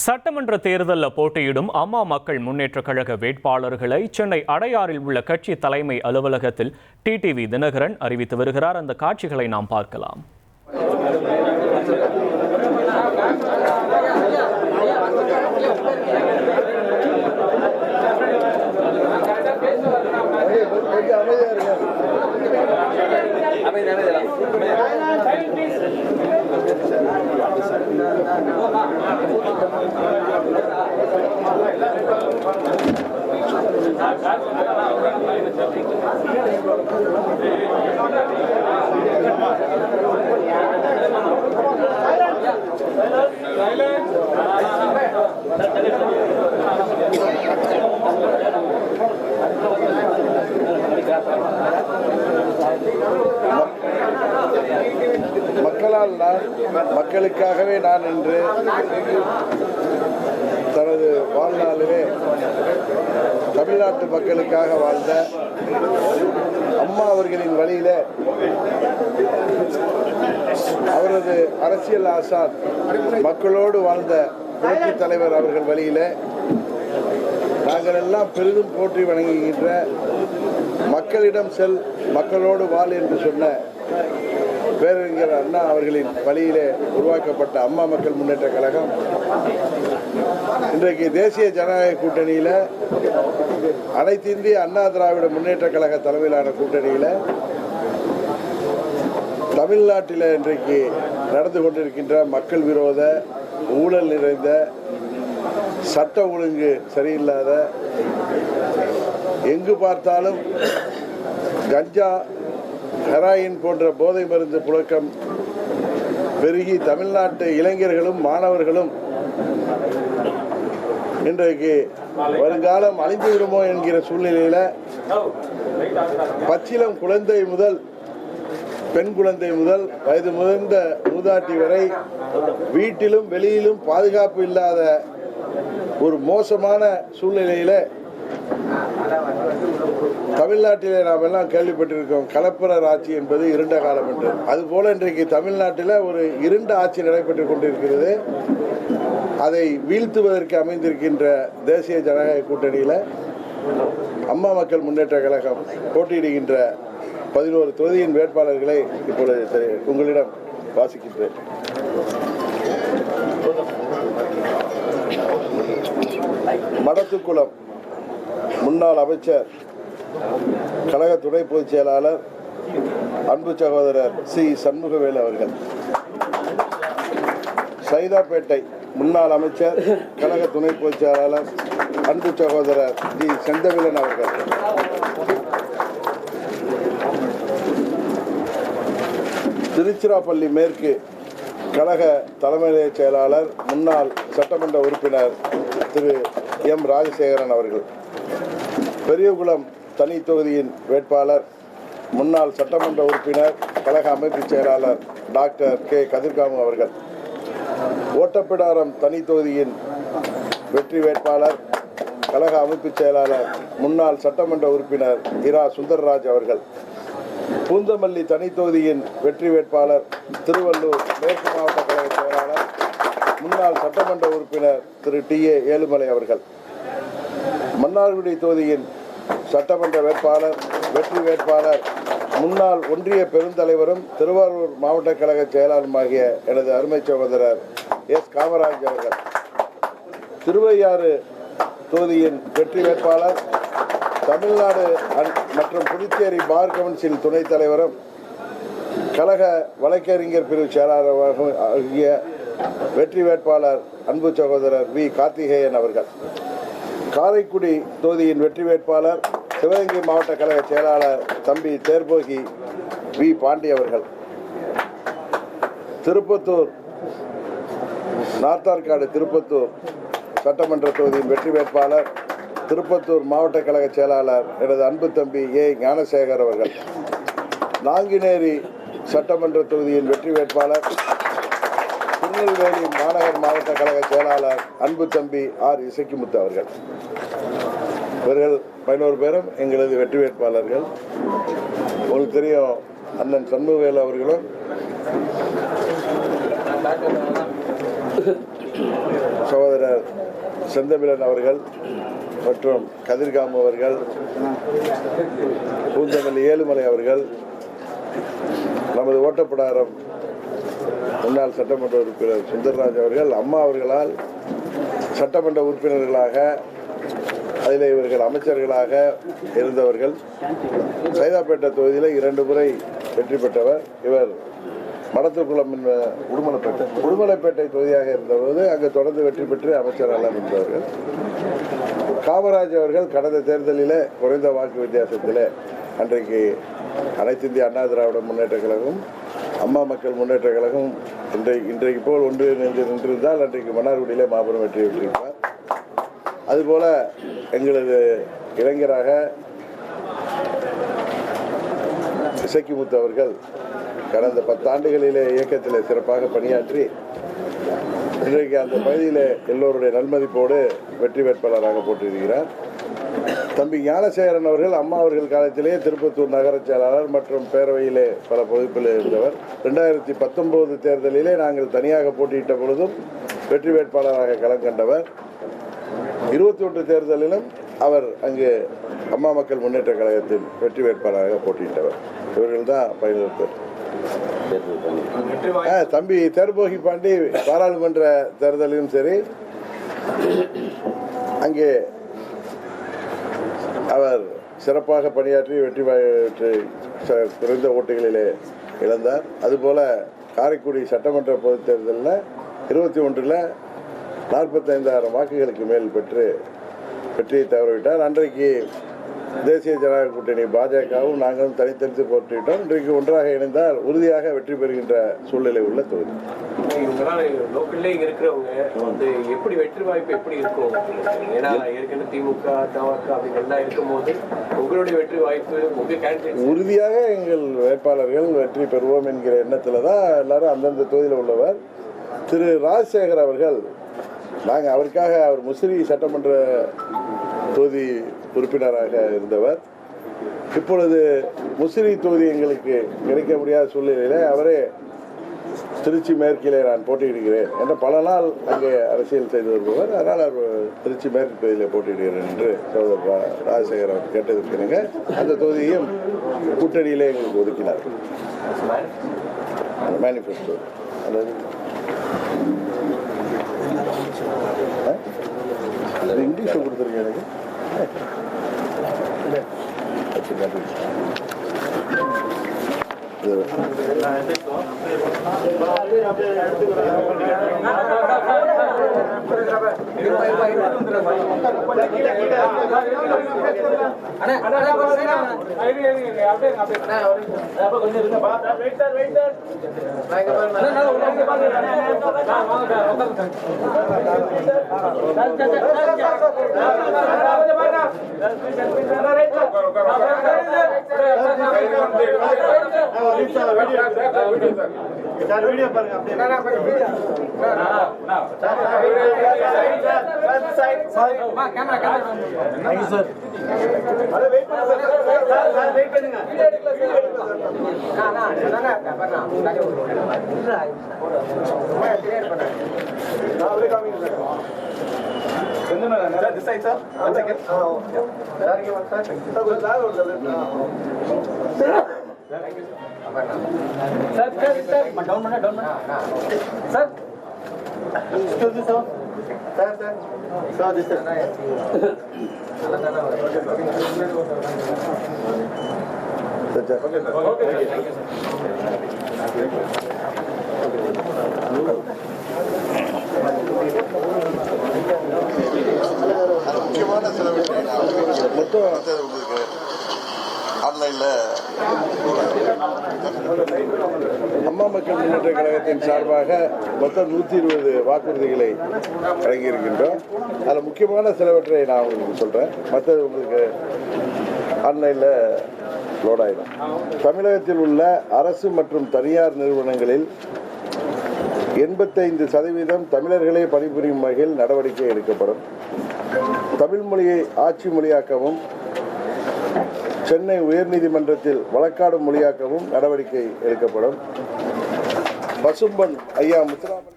சட்டமன்ற தேர்தலில் போட்டியிடும் அம்மா மக்கள் முன்னேற்ற கழக வேட்பாளர்களை சென்னை அடையாறில் உள்ள கட்சி தலைமை அலுவலகத்தில் டிடிவி தினகரன் அறிவித்து வருகிறார். அந்த காட்சிகளை நாம் பார்க்கலாம். மக்களால் மக்களுக்காகவே நான் என்று தனது வாழ்நாளிலே தமிழ்நாட்டு மக்களுக்காக வாழ்ந்த அம்மா அவர்களின் வழியில அவரது அரசியல் ஆசான் மக்களோடு வாழ்ந்த புரட்சி தலைவர் அவர்கள் வழியில நாங்கள் எல்லாம் பெரிதும் போற்றி வணங்குகின்ற மக்களிடம் செல் மக்களோடு வாழ் என்று சொன்ன பேரறிஞர் அண்ணா அவர்களின் வழியிலே உருவாக்கப்பட்ட அம்மா மக்கள் முன்னேற்ற கழகம் இன்றைக்கு தேசிய ஜனநாயக கூட்டணியில் அனைத்து இந்திய அண்ணா திராவிட முன்னேற்ற கழக தலைமையிலான கூட்டணியில் தமிழ்நாட்டில் இன்றைக்கு நடந்து கொண்டிருக்கின்ற மக்கள் விரோத ஊழல் நிறைந்த சட்ட ஒழுங்கு சரியில்லாத எங்கு பார்த்தாலும் கஞ்சா ஹெராயின் போன்ற போதை மருந்து புழக்கம் பெருகி தமிழ்நாட்டு இளைஞர்களும் மாணவர்களும் இன்றைக்கு வருங்காலம் அழிந்து விடுமோ என்கிற சூழ்நிலையில் பச்சிளம் குழந்தை முதல் பெண் குழந்தை முதல் வயது முதிர்ந்த மூதாட்டி வரை வீட்டிலும் வெளியிலும் பாதுகாப்பு இல்லாத ஒரு மோசமான சூழ்நிலையில தமிழ்நாட்டிலே நாம் எல்லாம் கேள்விப்பட்டிருக்கோம் கலப்பரர் ஆட்சி என்பது இருண்ட காலம் என்று. அதுபோல இன்றைக்கு தமிழ்நாட்டில் ஒரு இருண்ட ஆட்சி நடைபெற்றுக் கொண்டிருக்கிறது. அதை வீழ்த்துவதற்கு அமைந்திருக்கின்ற தேசிய ஜனநாயக கூட்டணியில் அம்மா மக்கள் முன்னேற்ற கழகம் போட்டியிடுகின்ற 11 தொகுதியின் வேட்பாளர்களை இப்பொழுது உங்களிடம் வாசிக்கின்றேன். மடத்துக்குளம் முன்னாள் அமைச்சர் கழக துணை பொதுச் செயலாளர் அன்பு சகோதரர் சி சண்முகவேலு அவர்கள். சைதாப்பேட்டை முன்னாள் அமைச்சர் கழக துணை பொதுச் செயலாளர் அன்பு சகோதரர் ஜி செந்தமிழன் அவர்கள். திருச்சிராப்பள்ளி மேற்கு கழக தலைமை செயலாளர் முன்னாள் சட்டமன்ற உறுப்பினர் திரு எம் ராஜசேகரன் அவர்கள். பெரியகுளம் தனி தொகுதியின் வேட்பாளர் முன்னாள் சட்டமன்ற உறுப்பினர் கழக அமைப்பு செயலாளர் டாக்டர் கே கதிர்காமு அவர்கள். ஓட்டப்பிடாரம் தனி தொகுதியின் வெற்றி வேட்பாளர் கழக அமைப்பு செயலாளர் முன்னாள் சட்டமன்ற உறுப்பினர் இரா சுந்தரராஜ் அவர்கள். பூந்தமல்லி தனி தொகுதியின் வெற்றி வேட்பாளர் திருவள்ளூர் மேற்கு மாவட்ட கழக செயலாளர் முன்னாள் சட்டமன்ற உறுப்பினர் திரு டி.ஏ. ஏழுமலை அவர்கள். மன்னார்குடி தொகுதியின் சட்டமன்ற வேட்பாளர் வெற்றி வேட்பாளர் முன்னாள் ஒன்றிய பெருந்தலைவரும் திருவாரூர் மாவட்ட கழக செயலாளருமாகிய எனது அருமை சகோதரர் எஸ் காமராஜ் அவர்கள். திருவையாறு தொகுதியின் வெற்றி வேட்பாளர் தமிழ்நாடு மற்றும் புதுச்சேரி பார் கவுன்சில் துணைத் தலைவரும் கழக வழக்கறிஞர் பிரிவு செயலாளர் ஆகிய வெற்றி வேட்பாளர் அன்பு சகோதரர் வி கார்த்திகேயன் அவர்கள். காரைக்குடி தொகுதியின் வெற்றி வேட்பாளர் சிவகங்கை மாவட்ட கழக செயலாளர் தம்பி தேர்போகி வி பாண்டி அவர்கள். திருப்பத்தூர் நார்த்தார்காடு திருப்பத்தூர் சட்டமன்ற தொகுதியின் வெற்றி வேட்பாளர் திருப்பத்தூர் மாவட்ட கழக செயலாளர் எனது அன்பு தம்பி ஏ ஞானசேகர் அவர்கள். நாங்குநேரி சட்டமன்ற தொகுதியின் வெற்றி வேட்பாளர் திருநெல்வேலி மாநகர் மாவட்ட கழக செயலாளர் அன்பு தம்பி ஆர் இசக்கிமுத்து அவர்கள். இவர்கள் 11 பேரும் எங்களது வெற்றி வேட்பாளர்கள். உங்களுக்கு தெரியும், அண்ணன் சண்முகவேலு அவர்களும் சகோதரர் செந்தமிழன் அவர்கள் மற்றும் கதிர்காம் அவர்கள், பூந்தமல்லி ஏழுமலை அவர்கள், நமது ஓட்டப்பிடாரம் முன்னாள் சட்டமன்ற உறுப்பினர் சுந்தர்ராஜ் அவர்கள் அம்மா அவர்களால் சட்டமன்ற உறுப்பினர்களாக, அதில் இவர்கள் அமைச்சர்களாக இருந்தவர்கள். சைதாப்பேட்டை தொகுதியில் 2 முறை வெற்றி பெற்றவர். இவர் மடத்துக்குளம் உடுமலைப்பேட்டை தொகுதியாக இருந்தபோது அங்கு தொடர்ந்து வெற்றி பெற்று அமைச்சராக இருந்தவர்கள். காமராஜ் அவர்கள் கடந்த தேர்தலில் குறைந்த வாக்கு வித்தியாசத்தில் அன்றைக்கு அனைத்து இந்திய அண்ணா திராவிட முன்னேற்ற கழகம், அம்மா மக்கள் முன்னேற்ற கழகம் இன்றைக்கு போல் ஒன்று நின்றிருந்தால் அன்றைக்கு மன்னார்குடியிலே மாபெரும் வெற்றி பெற்றிருப்பார். அதுபோல எங்களது இளைஞராக இசக்கிமுத்து அவர்கள் கடந்த 10 ஆண்டுகளிலே இயக்கத்தில் சிறப்பாக பணியாற்றி இன்றைக்கு அந்த பகுதியில் எல்லோருடைய நன்மதிப்போடு வெற்றி வேட்பாளராக போட்டியிருக்கிறார். தம்பி ஞானசேகரன் அவர்கள் அம்மா அவர்கள் காலத்திலேயே திருப்பத்தூர் நகர செயலாளர் மற்றும் பேரவையிலே பல பொறுப்பில் இருந்தவர். 2019 தேர்தலிலே நாங்கள் தனியாக போட்டியிட்ட பொழுதும் வெற்றி வேட்பாளராக களம் கண்டவர். 21 தேர்தலிலும் அவர் அங்கு அம்மா மக்கள் முன்னேற்ற கழகத்தின் வெற்றி வேட்பாளராக போட்டியிட்டவர். இவர்கள் தான் பயணித்தர். தம்பி தேர்போகி பாண்டி பாராளுமன்ற தேர்தலிலும் சரி அங்கே அவர் சிறப்பாக பணியாற்றி வெற்றி குறைந்த ஓட்டுகளிலே இழந்தார். அதுபோல காரைக்குடி சட்டமன்ற பொதுத் தேர்தலில் 21 45,000 வாக்குகளுக்கு மேல் பெற்று வெற்றியை தவறவிட்டார். அன்றைக்கு தேசிய ஜனநாயக கூட்டணி பாஜகவும் நாங்களும் தனித்தனித்து போட்டியிட்டோம். இன்றைக்கு ஒன்றாக இணைந்தால் உறுதியாக வெற்றி பெறுகின்ற சூழ்நிலை உள்ள தொகுதி. இவங்களாம் லோக்கல்லே இருக்கிறவங்க வந்து எப்படி வெற்றி வாய்ப்பு எப்படி இருக்கும்? ஏன்னா ஏற்கனவே திமுக தவக அப்படிங்கெல்லாம் இருக்கும்போது உங்களுடைய வெற்றி வாய்ப்பு உங்க கேண்டிடேட் உறுதியாக எங்கள் வேட்பாளர்கள் வெற்றி பெறுவோம் என்கிற எண்ணத்தில் தான் எல்லாரும் அந்தந்த தொகுதியில் உள்ளவர். திரு ராஜசேகர் அவர்கள், நாங்கள் அவருக்காக அவர் முசிறி சட்டமன்ற தொகுதி உறுப்பினராக இருந்தவர். இப்பொழுது முசிறி தொகுதி எங்களுக்கு கிடைக்க முடியாத சூழ்நிலையில் அவரே திருச்சி மேற்கிலே நான் போட்டியிடுகிறேன் என்ற பல நாள் அங்கே அரசியல் செய்து வருபவர். அதனால் அவர் திருச்சி மேற்கு தொகுதியில் போட்டியிடுகிறேன் என்று சகோதரர் ராஜசேகர் அவர் கேட்டதற்கிணங்க அந்த தொகுதியையும் கூட்டணியிலே எங்களுக்கு ஒதுக்கினார். மேனிஃபெஸ்டோ அதாவது இங்கிலீஷில் கொடுத்துருக்கேன் எனக்கு. வீடியோ பாருங்க. முக்கியமான மொத்தம் ஆன்லைனில் அம்மா மக்கள் முன்னேற்ற கழகத்தின் சார்பாக மொத்தம் 120 வாக்குறுதிகளை வழங்கியிருக்கின்றோம். அதில் முக்கியமான சிலவற்றை நான் உங்களுக்கு சொல்கிறேன். மற்றது உங்களுக்கு ஆன்லைனில் லோட் ஆகிடும். தமிழகத்தில் உள்ள அரசு மற்றும் தனியார் நிறுவனங்களில் 85% தமிழர்களே பணிபுரியும் வகையில் நடவடிக்கை எடுக்கப்படும். தமிழ் மொழியை ஆட்சி மொழியாக்கவும் சென்னை உயர்நீதிமன்றத்தில் வழக்காடும் மொழியாக்கவும் நடவடிக்கை எடுக்கப்படும். பசும்பொன் ஐயா முத்துராமன்